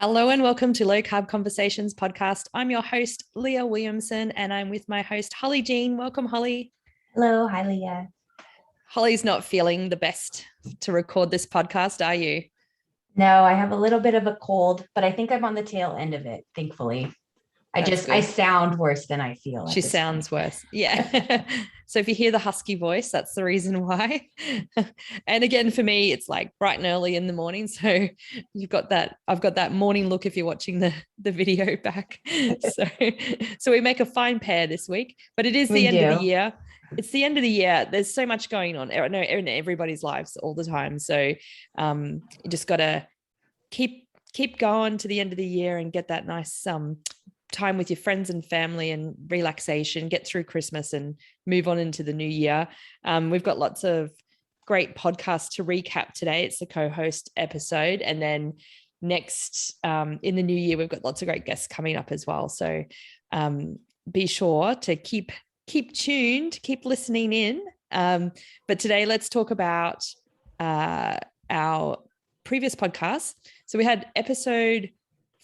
Hello and welcome to Low Carb Conversations podcast. I'm your host, Leah Williamson, and I'm with my host, Holly Jean. Welcome, Holly. Hello, hi Leah. Holly's not feeling the best to record this podcast, are you? No, I have a little bit of a cold, but I think I'm on the tail end of it, thankfully. That's I good. sound worse than I feel She at this point. sounds worse. Yeah. So if you hear the husky voice, that's the reason why. And again, for me, it's like bright and early in the morning. So I've got that morning look if you're watching the video back. So we make a fine pair this week, but it is the We end of the do. year. It's the end of the year. There's so much going on. I know in everybody's lives all the time. So you just gotta keep going to the end of the year and get that nice time with your friends and family and relaxation, get through Christmas and move on into the new year. We've got lots of great podcasts to recap today. It's the co-host episode. And then next in the new year, we've got lots of great guests coming up as well. So be sure to keep tuned, keep listening in. But today, let's talk about our previous podcast. So we had episode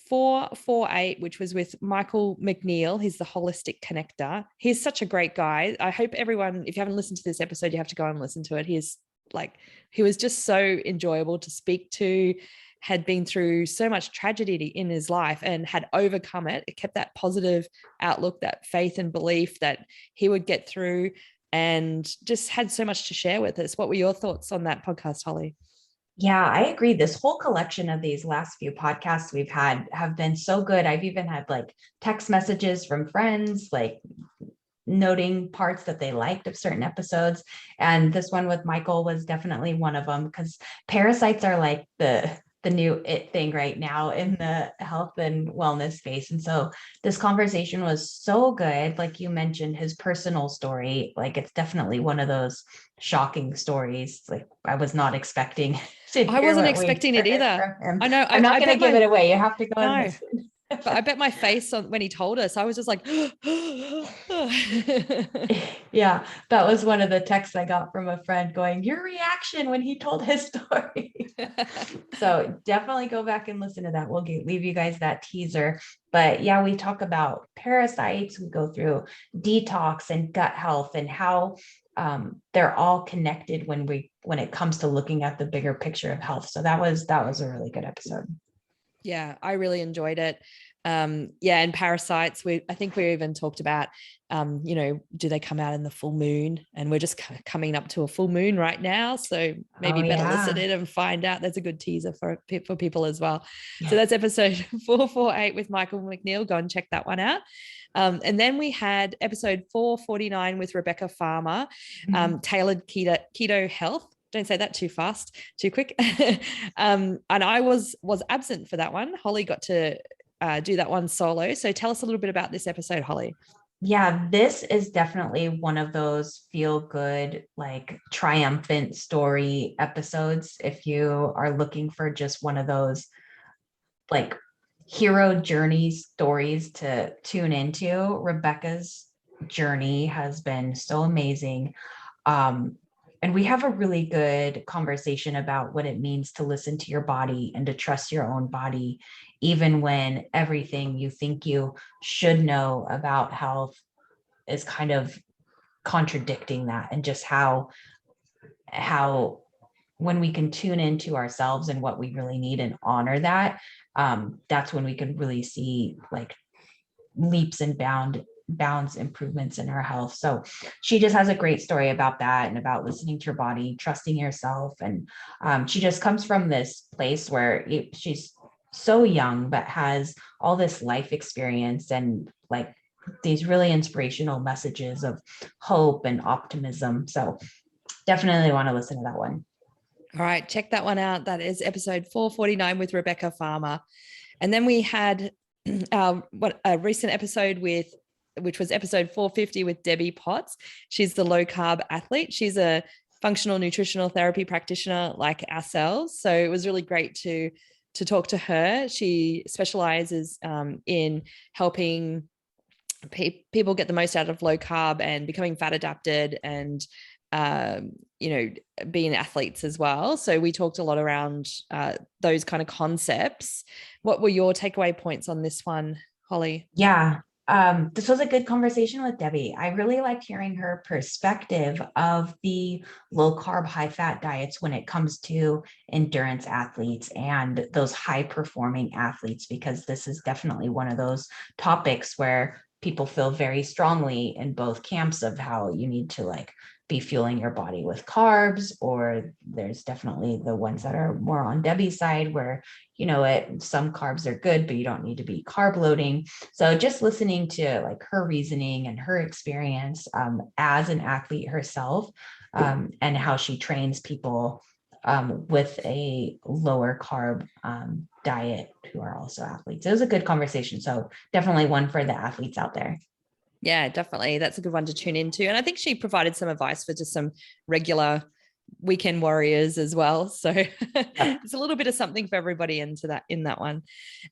448, which was with Michael McNeil. He's the holistic connector. He's such a great guy. I hope everyone, if you haven't listened to this episode, you have to go and listen to it. He was just so enjoyable to speak to, had been through so much tragedy in his life and had overcome it. It kept that positive outlook, that faith and belief that he would get through, and just had so much to share with us. What were your thoughts on that podcast, Holly? Yeah, I agree. This whole collection of these last few podcasts we've had have been so good. I've even had like text messages from friends, like noting parts that they liked of certain episodes. And this one with Michael was definitely one of them because parasites are like the new it thing right now in the health and wellness space. And so this conversation was so good. Like you mentioned, his personal story, like it's definitely one of those shocking stories. Like I was not expecting to I hear wasn't what we expecting it heard either. from him. I know. I'm not I going to bet give my it away. You have to go and no. listen. But I bet my face on when he told us, I was just like, Yeah, that was one of the texts I got from a friend going, your reaction when he told his story. So definitely go back and listen to that. We'll leave you guys that teaser. But yeah, we talk about parasites. We go through detox and gut health and how they're all connected when it comes to looking at the bigger picture of health. So that was a really good episode. Yeah, I really enjoyed it. And parasites, I think we even talked about do they come out in the full moon? And we're just coming up to a full moon right now, so maybe better listen in and find out. There's a good teaser for people as well. So that's episode 448 with Michael McNeil. Go and check that one out. And then we had episode 449 with Rebecca Farmer, tailored keto health. Don't say that too fast, too quick. And I was absent for that one. Holly got to do that one solo. So tell us a little bit about this episode, Holly. Yeah, this is definitely one of those feel good, like triumphant story episodes. If you are looking for just one of those like hero journey stories to tune into, Rebecca's journey has been so amazing. And we have a really good conversation about what it means to listen to your body and to trust your own body, even when everything you think you should know about health is kind of contradicting that, and just how when we can tune into ourselves and what we really need and honor that, that's when we can really see like leaps and bounds improvements in her health. So she just has a great story about that and about listening to your body, trusting yourself. And she just comes from this place where she's so young, but has all this life experience and like these really inspirational messages of hope and optimism. So definitely want to listen to that one. All right, check that one out. That is episode 449 with Rebecca Farmer. And then we had a recent episode which was episode 450 with Debbie Potts. She's the low carb athlete. She's a functional nutritional therapy practitioner like ourselves. So it was really great to talk to her. She specializes in helping people get the most out of low carb and becoming fat adapted and being athletes as well. So we talked a lot around those kind of concepts. What were your takeaway points on this one, Holly? Yeah. This was a good conversation with Debbie. I really liked hearing her perspective of the low carb, high fat diets when it comes to endurance athletes and those high performing athletes, because this is definitely one of those topics where people feel very strongly in both camps of how you need to like be fueling your body with carbs, or there's definitely the ones that are more on Debbie's side where, some carbs are good, but you don't need to be carb loading. So just listening to like her reasoning and her experience as an athlete herself, and how she trains people with a lower carb diet who are also athletes. It was a good conversation. So definitely one for the athletes out there. Yeah, definitely. That's a good one to tune into. And I think she provided some advice for just some regular weekend warriors as well. So it's a little bit of something for everybody in that one.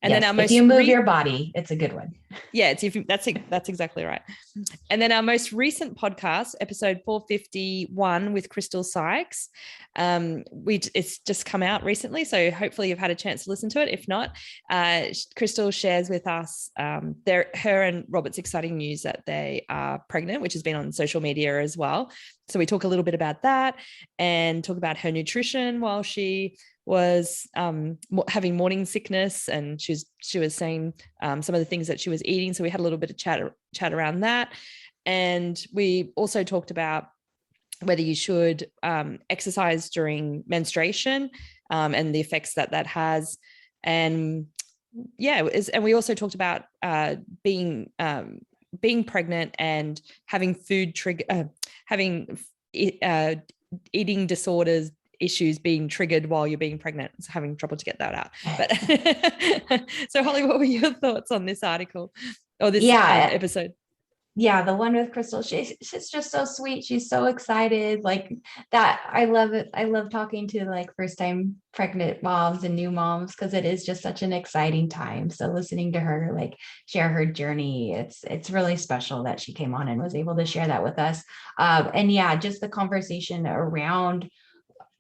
And yes, then our if most you move your body, it's a good one. Yeah, that's exactly right. And then our most recent podcast, episode 451 with Crystal Sykes, it's just come out recently, so hopefully you've had a chance to listen to it. If not, Crystal shares with us her and Robert's exciting news that they are pregnant, which has been on social media as well. So we talk a little bit about that and talk about her nutrition while she was having morning sickness, and she was saying some of the things that she was eating. So we had a little bit of chat around that. And we also talked about whether you should exercise during menstruation and the effects that has. And and we also talked about being pregnant and having food trigger, eating disorders issues being triggered while you're being pregnant. It's having trouble to get that out. But so Holly, what were your thoughts on this article or this episode? Yeah, the one with Crystal, she's just so sweet. She's so excited. Like that. I love it. I love talking to like first time pregnant moms and new moms, because it is just such an exciting time. So listening to her like share her journey, it's really special that she came on and was able to share that with us. And yeah, just the conversation around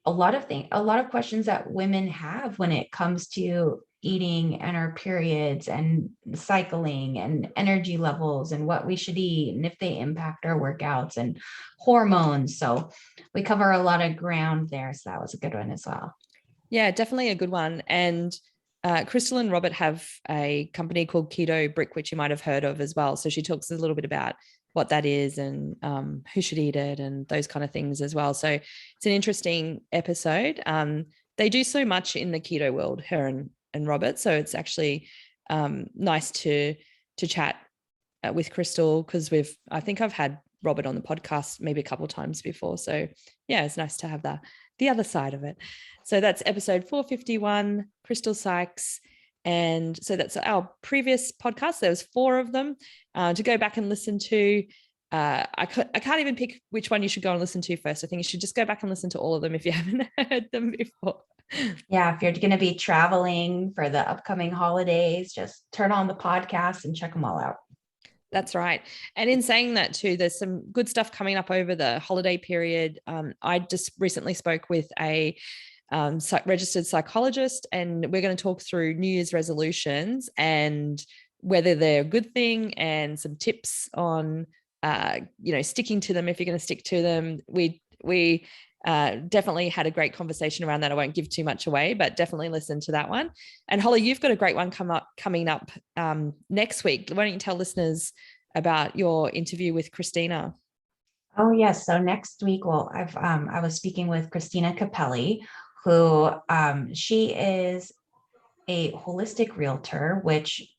a lot of questions that women have when it comes to eating and our periods and cycling and energy levels and what we should eat and if they impact our workouts and hormones. So we cover a lot of ground there. So that was a good one as well. Yeah, definitely a good one. And Crystal and Robert have a company called Keto Brick, which you might have heard of as well. So she talks a little bit about what that is and who should eat it and those kind of things as well. So it's an interesting episode. They do so much in the keto world, her and Robert. So it's actually nice to chat with Crystal, because I think I've had Robert on the podcast maybe a couple of times before. So yeah, it's nice to have the other side of it. So that's episode 451, Crystal Sykes. And so that's our previous podcast. There was 4 of them to go back and listen to. I can't even pick which one you should go and listen to first. I think you should just go back and listen to all of them if you haven't heard them before. Yeah, if you're going to be traveling for the upcoming holidays, just turn on the podcast and check them all out. That's right. And in saying that too, there's some good stuff coming up over the holiday period. I just recently spoke with a registered psychologist, and we're going to talk through New Year's resolutions and whether they're a good thing and some tips on, sticking to them if you're going to stick to them. We definitely had a great conversation around that. I won't give too much away, but definitely listen to that one. And Holly, you've got a great one coming up next week. Why don't you tell listeners about your interview with Christina? Oh yes. So next week, well, I was speaking with Christina Capelli, who she is a holistic realtor, which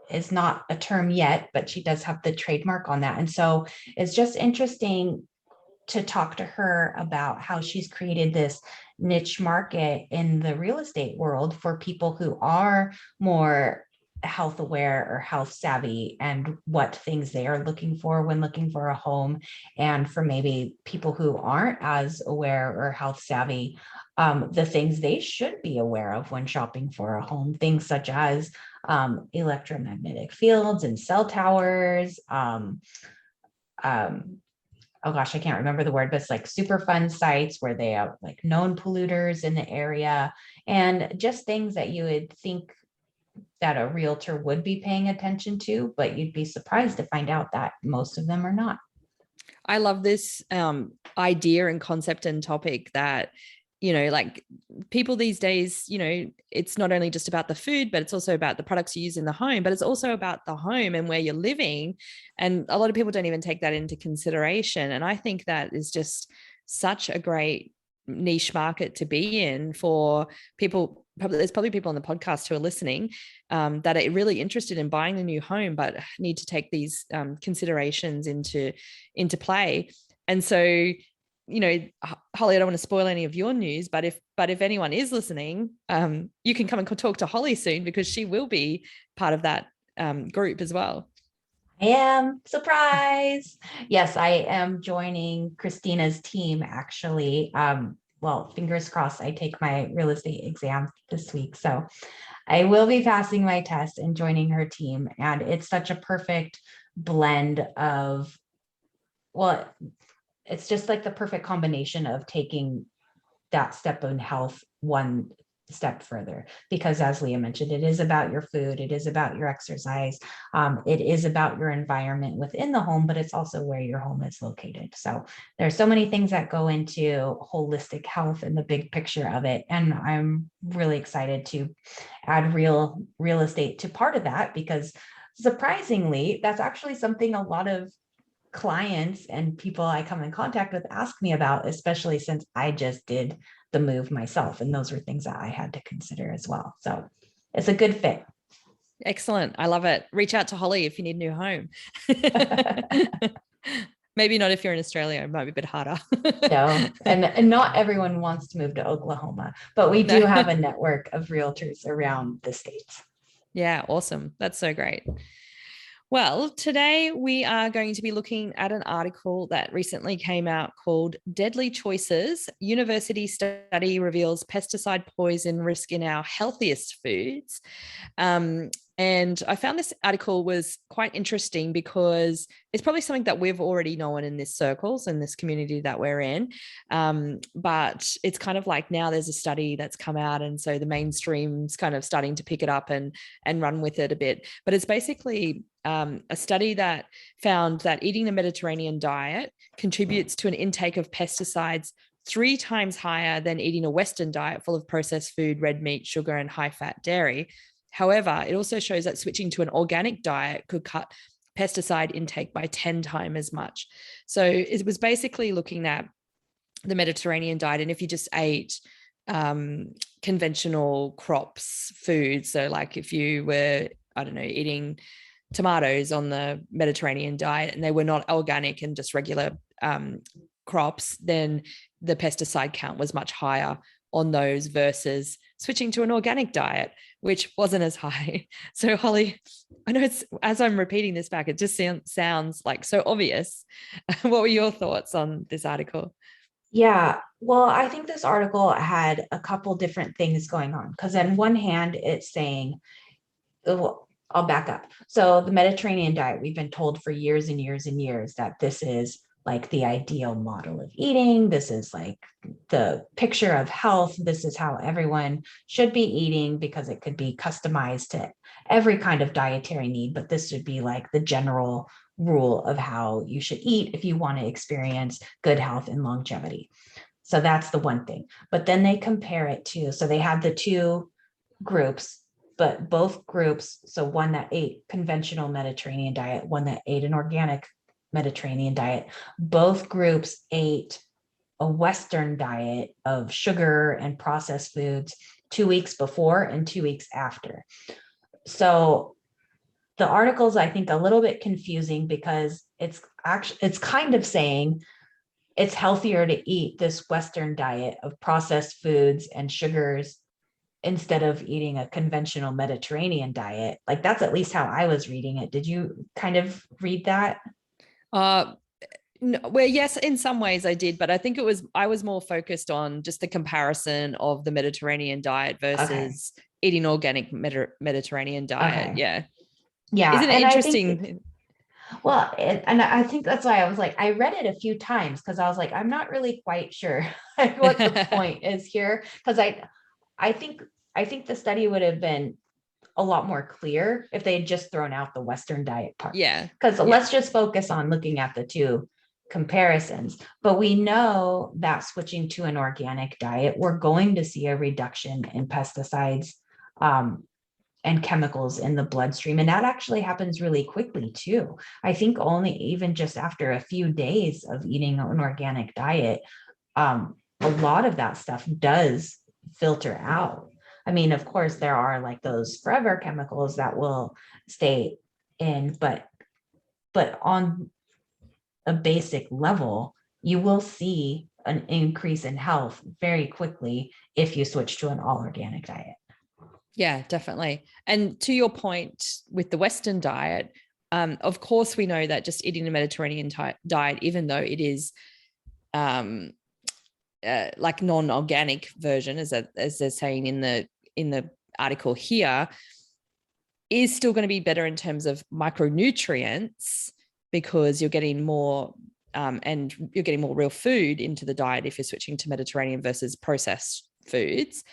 is not a term yet, but she does have the trademark on that. And so it's just interesting to talk to her about how she's created this niche market in the real estate world for people who are more health aware or health savvy, and what things they are looking for when looking for a home. And for maybe people who aren't as aware or health savvy, the things they should be aware of when shopping for a home, things such as electromagnetic fields and cell towers, oh gosh, I can't remember the word, but it's like Superfund sites where they have like known polluters in the area, and just things that you would think that a realtor would be paying attention to, but you'd be surprised to find out that most of them are not. I love this idea and concept and topic that, like people these days, it's not only just about the food, but it's also about the products you use in the home, but it's also about the home and where you're living. And a lot of people don't even take that into consideration. And I think that is just such a great niche market to be in for people. There's probably people on the podcast who are listening that are really interested in buying a new home, but need to take these considerations into play. And so, Holly, I don't want to spoil any of your news, but if anyone is listening, you can come and talk to Holly soon, because she will be part of that group as well. I am. Surprise. Yes, I am joining Christina's team actually. Well, fingers crossed, I take my real estate exam this week. So I will be passing my test and joining her team. And it's such a perfect blend of, well, it's just like the perfect combination of taking that step in health one step further, because as Leah mentioned, it is about your food, it is about your exercise, it is about your environment within the home, but it's also where your home is located. So there's so many things that go into holistic health and the big picture of it, and I'm really excited to add real estate to part of that, because surprisingly, that's actually something a lot of clients and people I come in contact with ask me about, especially since I just did the move myself. And those were things that I had to consider as well. So it's a good fit. Excellent. I love it. Reach out to Holly if you need a new home. Maybe not if you're in Australia. It might be a bit harder. No, and not everyone wants to move to Oklahoma, but we do have a network of realtors around the States. Yeah, awesome. That's so great. Well, today we are going to be looking at an article that recently came out called Deadly Choices. University study reveals pesticide poison risk in our healthiest foods. And I found this article was quite interesting because it's probably something that we've already known in this circles and this community that we're in. But it's kind of like now there's a study that's come out, and so the mainstream's kind of starting to pick it up and run with it a bit. But it's basically a study that found that eating the Mediterranean diet contributes to an intake of pesticides 3 times higher than eating a Western diet full of processed food, red meat, sugar, and high-fat dairy. However, it also shows that switching to an organic diet could cut pesticide intake by 10 times as much. So it was basically looking at the Mediterranean diet, and if you just ate conventional crops, food, so like if you were, I don't know, eating tomatoes on the Mediterranean diet and they were not organic and just regular crops, then the pesticide count was much higher on those versus switching to an organic diet, which wasn't as high. So Holly, I know it's, as I'm repeating this back, it just sounds like so obvious. What were your thoughts on this article? Yeah, well, I think this article had a couple different things going on, because on one hand, it's saying, well, I'll back up. So the Mediterranean diet, we've been told for years and years and years that this is like the ideal model of eating. This is like the picture of health. This is how everyone should be eating, because it could be customized to every kind of dietary need. But this should be like the general rule of how you should eat if you want to experience good health and longevity. So that's the one thing. But then they compare it to, so they have the two groups, but both groups, so one that ate conventional Mediterranean diet, one that ate an organic Mediterranean diet, both groups ate a Western diet of sugar and processed foods 2 weeks before and 2 weeks after. So the article's, I think, a little bit confusing, because it's kind of saying it's healthier to eat this Western diet of processed foods and sugars instead of eating a conventional Mediterranean diet. Like, that's at least how I was reading it. Did you kind of read that? No, well, yes, in some ways I did, but I think I was more focused on just the comparison of the Mediterranean diet versus eating organic Mediterranean diet. Okay. Yeah. Yeah. Isn't it And interesting? Well, and I think that's why I was like, I read it a few times because I was like, I'm not really quite sure what the point is here. Because I think I think the study would have been a lot more clear if they had just thrown out the Western diet part. Yeah. Because Yeah. let's just focus on looking at the two comparisons. But we know that switching to an organic diet, we're going to see a reduction in pesticides and chemicals in the bloodstream. And that actually happens really quickly too. I think only even just after a few days of eating an organic diet, a lot of that stuff does filter out. I mean, of course, there are like those forever chemicals that will stay in, but on a basic level, you will see an increase in health very quickly if you switch to an all organic diet. Yeah, definitely. And to your point with the Western diet, of course, we know that just eating a Mediterranean diet, even though it is like non-organic version, as they're saying in the article here, is still going to be better in terms of micronutrients because you're getting more and you're getting more real food into the diet if you're switching to Mediterranean versus processed foods,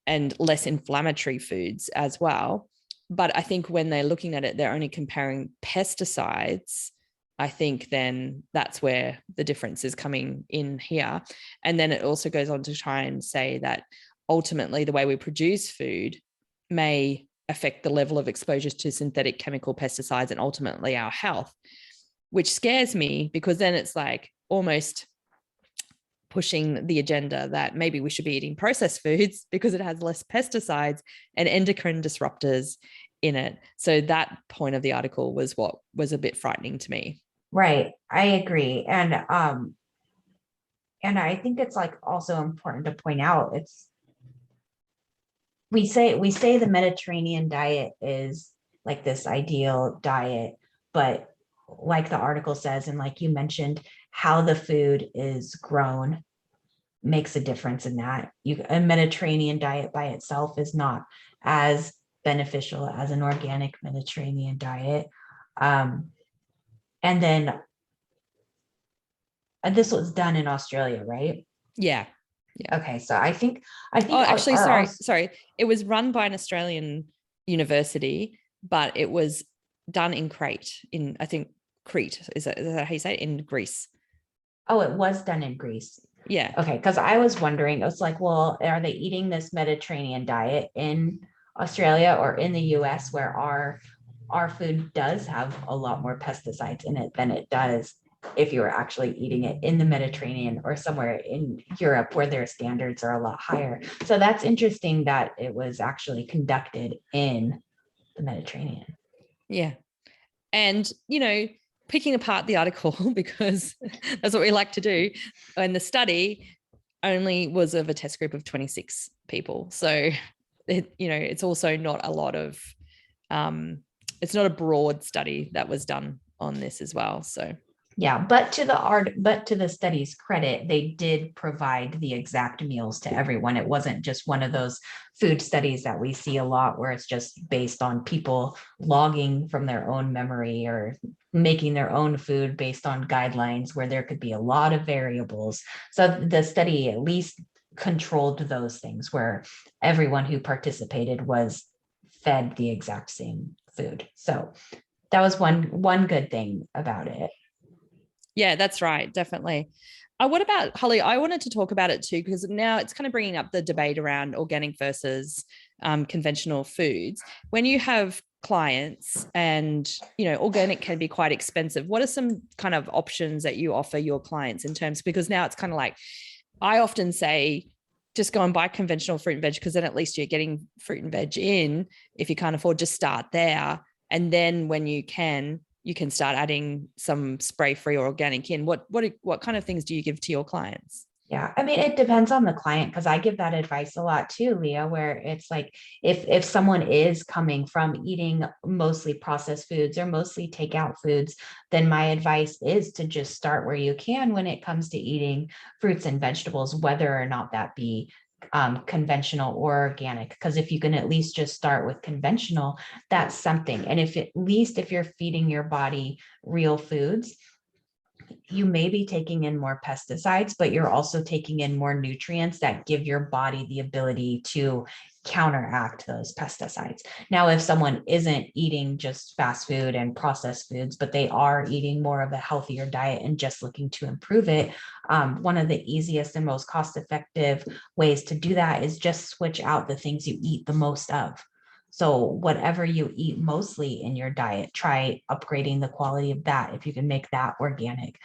and less inflammatory foods as well. But I think when they're looking at it, they're only comparing pesticides. I think then that's where the difference is coming in here. And then it also goes on to try and say that ultimately the way we produce food may affect the level of exposure to synthetic chemical pesticides and ultimately our health, which scares me because then it's like almost pushing the agenda that maybe we should be eating processed foods because it has less pesticides and endocrine disruptors in it. So that point of the article was what was a bit frightening to me. Right. I agree. And I think it's like also important to point out we say the Mediterranean diet is like this ideal diet, but like the article says, and like you mentioned, how the food is grown makes a difference in that. A Mediterranean diet by itself is not as beneficial as an organic Mediterranean diet. And then this was done in Australia, right? Yeah. Yeah. Okay, so I think Oh, actually, sorry. It was run by an Australian university, but it was done in Crete, in I think Crete. Is that how you say it? In Greece? Oh, it was done in Greece. Yeah. Okay, because I was wondering, it's like, well, are they eating this Mediterranean diet in Australia or in the US where our food does have a lot more pesticides in it than it does if you were actually eating it in the Mediterranean or somewhere in Europe where their standards are a lot higher. So that's interesting that it was actually conducted in the Mediterranean. Yeah. And, picking apart the article because that's what we like to do. And the study only was of a test group of 26 people. So, it's also not a lot of, it's not a broad study that was done on this as well. So, Yeah, but to the study's credit, they did provide the exact meals to everyone. It wasn't just one of those food studies that we see a lot where it's just based on people logging from their own memory or making their own food based on guidelines where there could be a lot of variables. So the study at least controlled those things where everyone who participated was fed the exact same food. So that was one good thing about it. yeah, that's right. Definitely. What about Holly? I wanted to talk about it too, because now it's kind of bringing up the debate around organic versus conventional foods. When you have clients and, organic can be quite expensive, what are some kind of options that you offer your clients in terms, because now it's kind of like, I often say, just go and buy conventional fruit and veg because then at least you're getting fruit and veg in. If you can't afford, just start there. And then when you can start adding some spray-free or organic in. What kind of things do you give to your clients? Yeah, I mean, it depends on the client because I give that advice a lot too, Leah, where it's like if someone is coming from eating mostly processed foods or mostly takeout foods, then my advice is to just start where you can when it comes to eating fruits and vegetables, whether or not that be conventional or organic, because if you can at least just start with conventional, that's something. And if at least if you're feeding your body real foods, you may be taking in more pesticides, but you're also taking in more nutrients that give your body the ability to counteract those pesticides. Now, if someone isn't eating just fast food and processed foods, but they are eating more of a healthier diet and just looking to improve it, one of the easiest and most cost-effective ways to do that is just switch out the things you eat the most of. So whatever you eat mostly in your diet, try upgrading the quality of that if you can make that organic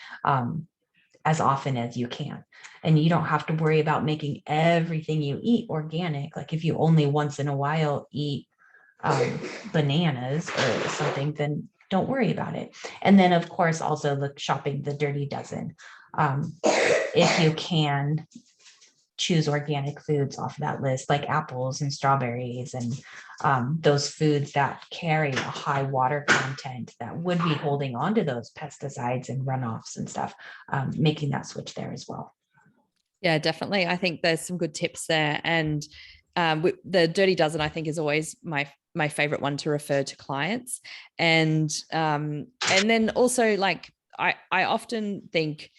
as often as you can. And you don't have to worry about making everything you eat organic. Like if you only once in a while eat bananas or something, then don't worry about it. And then of course, also look shopping the Dirty Dozen. If you can, choose organic foods off of that list, like apples and strawberries and those foods that carry a high water content that would be holding on to those pesticides and runoffs and stuff, making that switch there as well. Yeah, definitely. I think there's some good tips there. And the Dirty Dozen, I think, is always my favorite one to refer to clients. And then also, like, I often think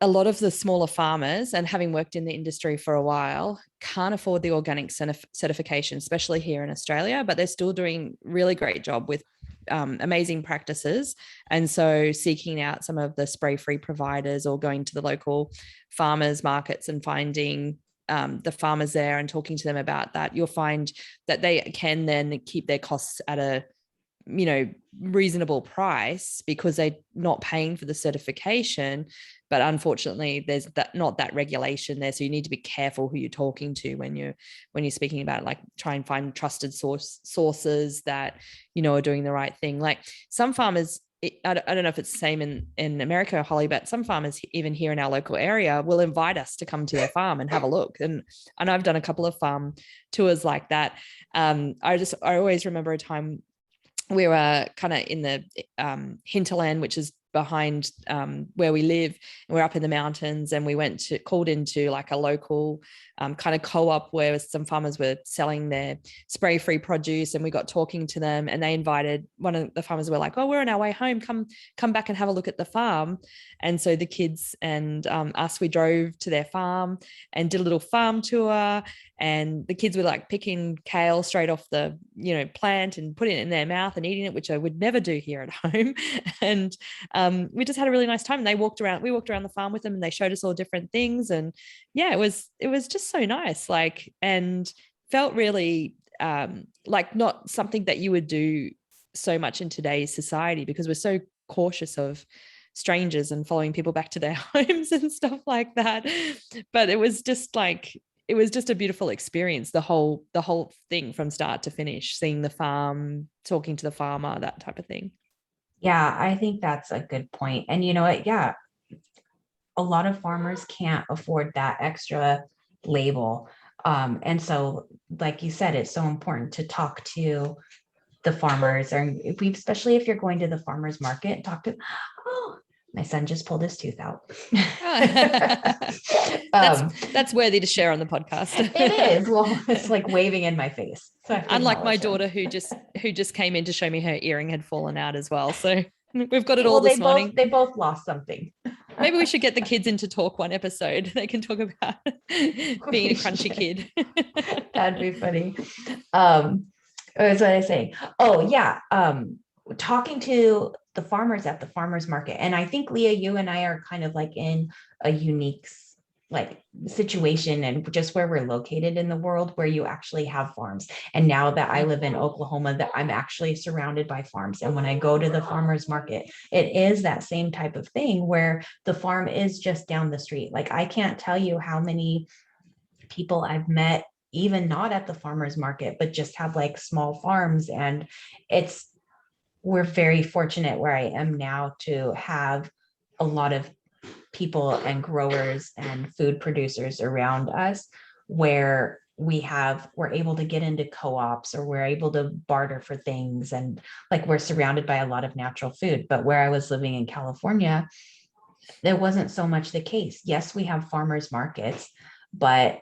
a lot of the smaller farmers, and having worked in the industry for a while, can't afford the organic certification, especially here in Australia, but they're still doing really great job with amazing practices. And so seeking out some of the spray-free providers or going to the local farmers markets and finding the farmers there and talking to them about that, you'll find that they can then keep their costs at a reasonable price because they're not paying for the certification. But unfortunately, there's not that regulation there. So you need to be careful who you're talking to when you're speaking about it. Like, try and find trusted sources that, are doing the right thing. Like some farmers, I don't know if it's the same in America, Holly, but some farmers even here in our local area will invite us to come to their farm and have a look. And I've done a couple of farm tours like that. I always remember a time we were kind of in the hinterland, which is behind where we live, and we're up in the mountains, and we called into like a local kind of co-op where some farmers were selling their spray-free produce, and we got talking to them, and they invited, one of the farmers were like, oh, we're on our way home, come back and have a look at the farm. And so the kids and us, we drove to their farm and did a little farm tour, and the kids were like picking kale straight off the plant and putting it in their mouth and eating it, which I would never do here at home. And we just had a really nice time. And we walked around the farm with them, and they showed us all different things. And yeah, it was just so nice, like, and felt really like not something that you would do so much in today's society, because we're so cautious of strangers and following people back to their homes and stuff like that. But it was just a beautiful experience, the whole thing from start to finish, seeing the farm, talking to the farmer, that type of thing. Yeah, I think that's a good point. And you know what? Yeah, a lot of farmers can't afford that extra label. And so, like you said, it's so important to talk to the farmers, or especially if you're going to the farmers market, talk to, oh, my son just pulled his tooth out. That's worthy to share on the podcast. It is. Well, it's like waving in my face. So unlike my daughter who just came in to show me her earring had fallen out as well. So we've got it all this morning. They both lost something. Maybe we should get the kids into talk one episode. They can talk about being a crunchy kid. That'd be funny. What was I saying? Oh yeah. Talking to the farmers at the farmers market. And I think, Leah, you and I are kind of like in a unique like situation, and just where we're located in the world, where you actually have farms. And now that I live in Oklahoma, that I'm actually surrounded by farms. And when I go to the farmers market, it is that same type of thing where the farm is just down the street. Like, I can't tell you how many people I've met, even not at the farmers market, but just have like small farms. And we're very fortunate where I am now to have a lot of people and growers and food producers around us, where we're able to get into co-ops, or we're able to barter for things. And like, we're surrounded by a lot of natural food. But where I was living in California, there wasn't so much the case. Yes, we have farmers markets, but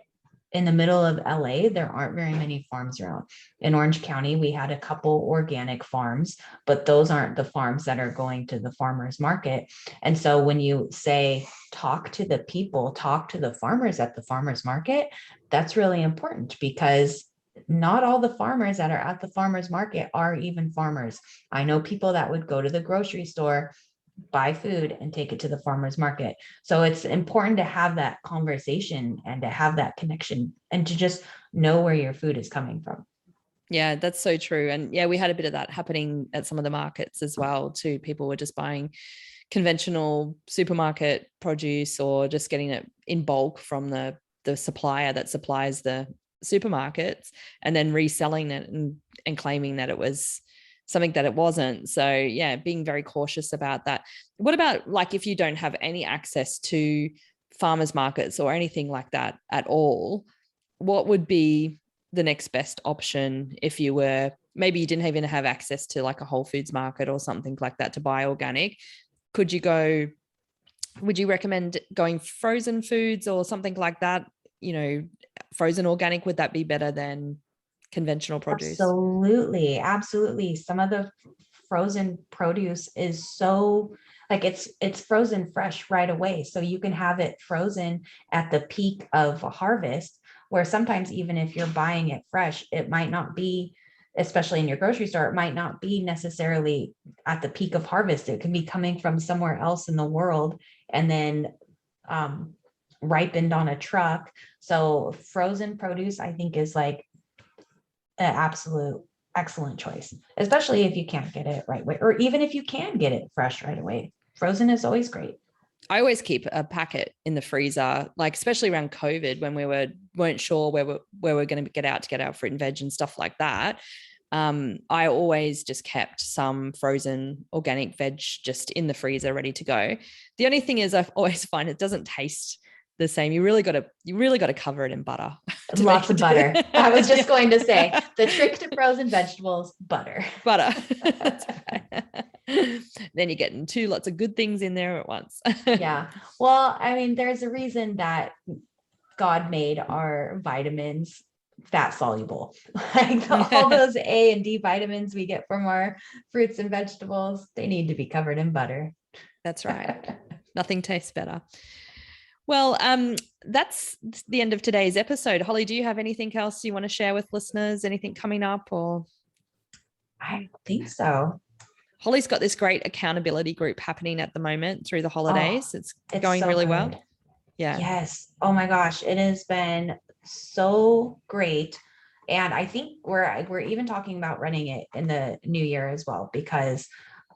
in the middle of LA, there aren't very many farms around. In Orange County, we had a couple organic farms, but those aren't the farms that are going to the farmers market. And so when you say, talk to the people, talk to the farmers at the farmers market, that's really important because not all the farmers that are at the farmers market are even farmers. I know people that would go to the grocery store, buy food and take it to the farmers market. So it's important to have that conversation and to have that connection and to just know where your food is coming from. Yeah, that's so true. And yeah, we had a bit of that happening at some of the markets as well too. People were just buying conventional supermarket produce or just getting it in bulk from the supplier that supplies the supermarkets and then reselling it and claiming that it was something that it wasn't. So yeah, being very cautious about that. What about like if you don't have any access to farmers markets or anything like that at all, what would be the next best option if you were, maybe you didn't even have access to like a Whole Foods market or something like that to buy organic? Would you recommend going frozen foods or something like that? Frozen organic, would that be better than conventional produce? Absolutely. Some of the frozen produce is so like it's frozen fresh right away. So you can have it frozen at the peak of harvest, where sometimes even if you're buying it fresh, it might not be, especially in your grocery store, it might not be necessarily at the peak of harvest. It can be coming from somewhere else in the world and then ripened on a truck. So frozen produce, I think, is like an absolute excellent choice, especially if you can't get it right away, or even if you can get it fresh right away. Frozen is always great. I always keep a packet in the freezer, like especially around COVID when we weren't sure where we're going to get our fruit and veg and stuff like that. I always just kept some frozen organic veg just in the freezer ready to go. The only thing is I always find it doesn't taste the same. You really got to cover it in butter. Lots of butter. I was just going to say the trick to frozen vegetables, butter. Then you're getting lots of good things in there at once. Yeah. Well, I mean, there's a reason that God made our vitamins fat soluble. Like all those A and D vitamins we get from our fruits and vegetables, they need to be covered in butter. That's right. Nothing tastes better. Well, that's the end of today's episode. Holly, do you have anything else you want to share with listeners? Anything coming up? Or I think so. Holly's got this great accountability group happening at the moment through the holidays. It's going so really well. Yeah. Yes. Oh my gosh. It has been so great. And I think we're even talking about running it in the new year as well, because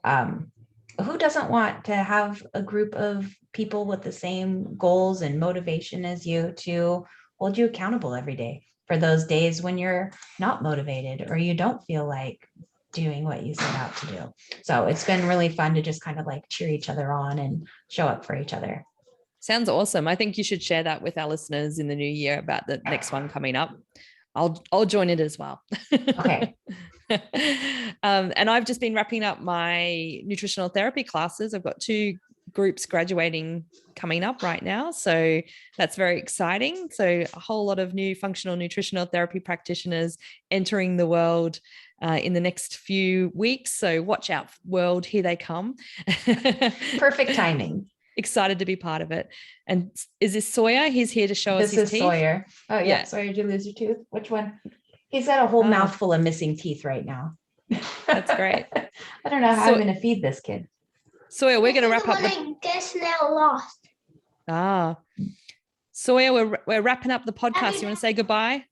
who doesn't want to have a group of people with the same goals and motivation as you to hold you accountable every day for those days when you're not motivated or you don't feel like doing what you set out to do. So it's been really fun to just kind of like cheer each other on and show up for each other. Sounds awesome. I think you should share that with our listeners in the new year about the next one coming up. I'll join it as well. Okay. And I've just been wrapping up my nutritional therapy classes. I've got 2 groups graduating coming up right now. So that's very exciting. So a whole lot of new functional nutritional therapy practitioners entering the world in the next few weeks. So watch out, world, here they come. Perfect timing. Excited to be part of it. And is this Sawyer? He's here to show us his teeth. This is Sawyer. Oh yeah. Sawyer, did you lose your tooth? Which one? He's got a whole mouthful of missing teeth right now. That's great. I don't know how I'm going to feed this kid. Sawyer, we're going to wrap up. I guess now lost. Sawyer, we're wrapping up the podcast. You want to say goodbye?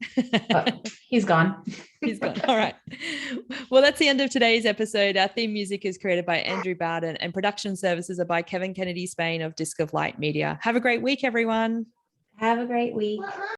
He's gone. He's gone. All right. Well, that's the end of today's episode. Our theme music is created by Andrew Bowden and production services are by Kevin Kennedy Spain of Disc of Light Media. Have a great week, everyone. Have a great week.